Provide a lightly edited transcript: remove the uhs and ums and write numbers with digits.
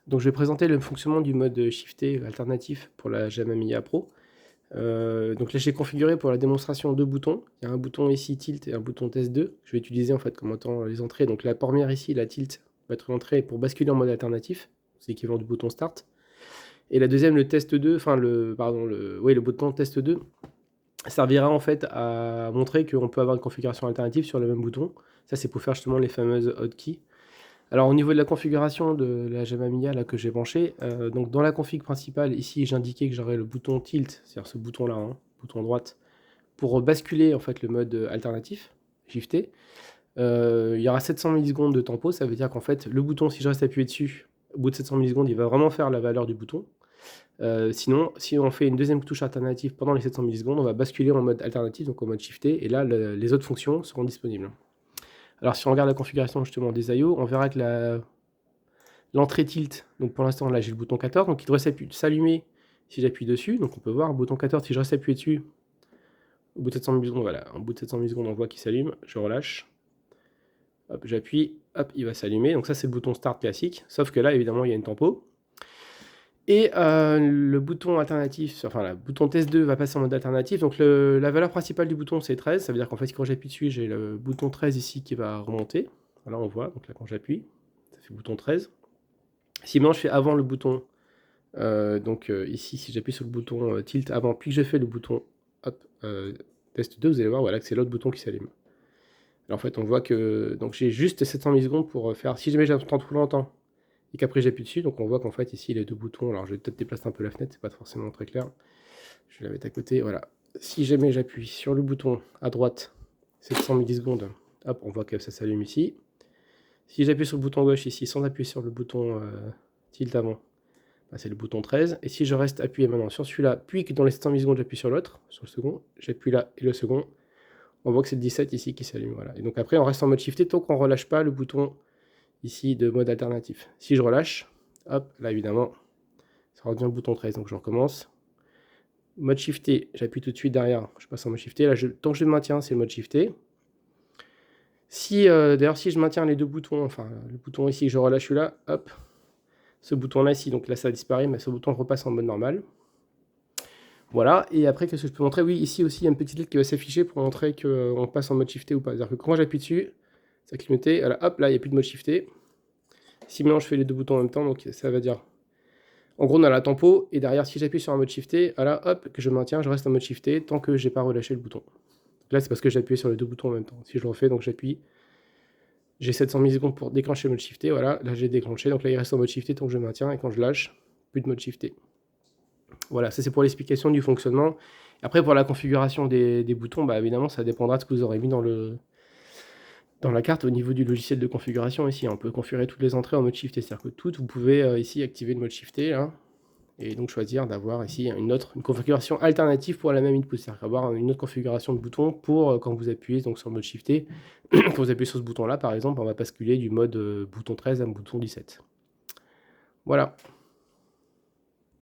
Donc je vais présenter le fonctionnement du mode shifté alternatif pour la Jamma Mia Pro. Donc là j'ai configuré pour la démonstration 2 boutons. Il y a un bouton ici tilt et un bouton test 2. Je vais utiliser en fait comme étant les entrées. Donc la première ici, la tilt, va être l'entrée pour basculer en mode alternatif. C'est l'équivalent du bouton start. Et la deuxième, le test 2, enfin le bouton test 2 servira en fait à montrer qu'on peut avoir une configuration alternative sur le même bouton. Ça c'est pour faire justement les fameuses hotkeys. Alors au niveau de la configuration de la Jamma Mia là, que j'ai branché, donc dans la config principale, ici j'indiquais que j'aurais le bouton tilt, c'est-à-dire ce bouton-là, hein, bouton droite, pour basculer en fait le mode alternatif, shifté. Il y aura 700 millisecondes de tempo, ça veut dire qu'en fait le bouton, si je reste appuyé dessus, au bout de 700 millisecondes, il va vraiment faire la valeur du bouton. Sinon, si on fait une deuxième touche alternative pendant les 700 millisecondes, on va basculer en mode alternatif, donc en mode shifté, et là les autres fonctions seront disponibles. Alors si on regarde la configuration justement des IO, on verra que l'entrée tilt, donc pour l'instant là j'ai le bouton 14, donc il devrait s'allumer si j'appuie dessus, donc on peut voir, bouton 14, si je reste appuyé dessus, au bout de 700 millisecondes, voilà, au bout de 700 millisecondes on voit qu'il s'allume, je relâche, hop, j'appuie, hop, il va s'allumer, donc ça c'est le bouton start classique, sauf que là évidemment il y a une tempo. Et le bouton alternatif, enfin le bouton test 2 va passer en mode alternatif, donc la valeur principale du bouton c'est 13, ça veut dire qu'en fait quand j'appuie dessus j'ai le bouton 13 ici qui va remonter, voilà on voit, donc là quand j'appuie, ça fait bouton 13. Si maintenant je fais avant le bouton, ici si j'appuie sur le bouton tilt avant, puis que je fais le bouton hop, test 2, vous allez voir voilà, que c'est l'autre bouton qui s'allume. Alors en fait on voit que donc j'ai juste 700 millisecondes pour faire, si jamais j'attends trop longtemps, et qu'après j'appuie dessus, donc on voit qu'en fait ici les deux boutons, alors je vais peut-être déplacer un peu la fenêtre, c'est pas forcément très clair, je vais la mettre à côté, voilà. Si jamais j'appuie sur le bouton à droite, 700 millisecondes, hop, on voit que ça s'allume ici. Si j'appuie sur le bouton gauche ici, sans appuyer sur le bouton tilt avant, bah, c'est le bouton 13, et si je reste appuyé maintenant sur celui-là, puis que dans les 700 millisecondes j'appuie sur l'autre, sur le second, j'appuie là et le second, on voit que c'est le 17 ici qui s'allume, voilà. Et donc après on reste en mode shifté tant qu'on ne relâche pas le bouton ici de mode alternatif. Si je relâche, hop, là évidemment, ça redevient le bouton 13, donc je recommence. Mode shifté, j'appuie tout de suite derrière, je passe en mode shifté. Là, tant que je le maintiens, c'est le mode shifté. Si, d'ailleurs, si je maintiens les deux boutons, enfin le bouton ici, je relâche celui-là, hop, ce bouton-là ici, donc là ça disparaît, mais ce bouton repasse en mode normal. Voilà, et après, qu'est-ce que je peux montrer? Oui, ici aussi, il y a une petite lettre qui va s'afficher pour montrer qu'on passe en mode shifté ou pas. C'est-à-dire que quand j'appuie dessus, ça va clignoter, voilà, hop, là, il n'y a plus de mode shifté. Si maintenant je fais les deux boutons en même temps, donc ça va dire, en gros on a la tempo, et derrière si j'appuie sur un mode shifté, voilà, hop, que je maintiens, je reste en mode shifté tant que j'ai pas relâché le bouton. Là c'est parce que j'ai appuyé sur les deux boutons en même temps. Si je le refais, donc j'appuie, j'ai 700 millisecondes pour déclencher le mode shifté, voilà, là j'ai déclenché, donc là il reste en mode shifté tant que je maintiens, et quand je lâche, plus de mode shifté. Voilà, ça c'est pour l'explication du fonctionnement. Après pour la configuration des boutons, bah évidemment ça dépendra de ce que vous aurez mis dans la carte au niveau du logiciel de configuration ici. On peut configurer toutes les entrées en mode shifté, c'est-à-dire que toutes, vous pouvez ici activer le mode shifté là, et donc choisir d'avoir ici une configuration alternative pour la même input, c'est-à-dire avoir une autre configuration de bouton pour quand vous appuyez donc sur le mode shifté. Quand vous appuyez sur ce bouton là par exemple, on va basculer du mode bouton 13 à bouton 17. Voilà.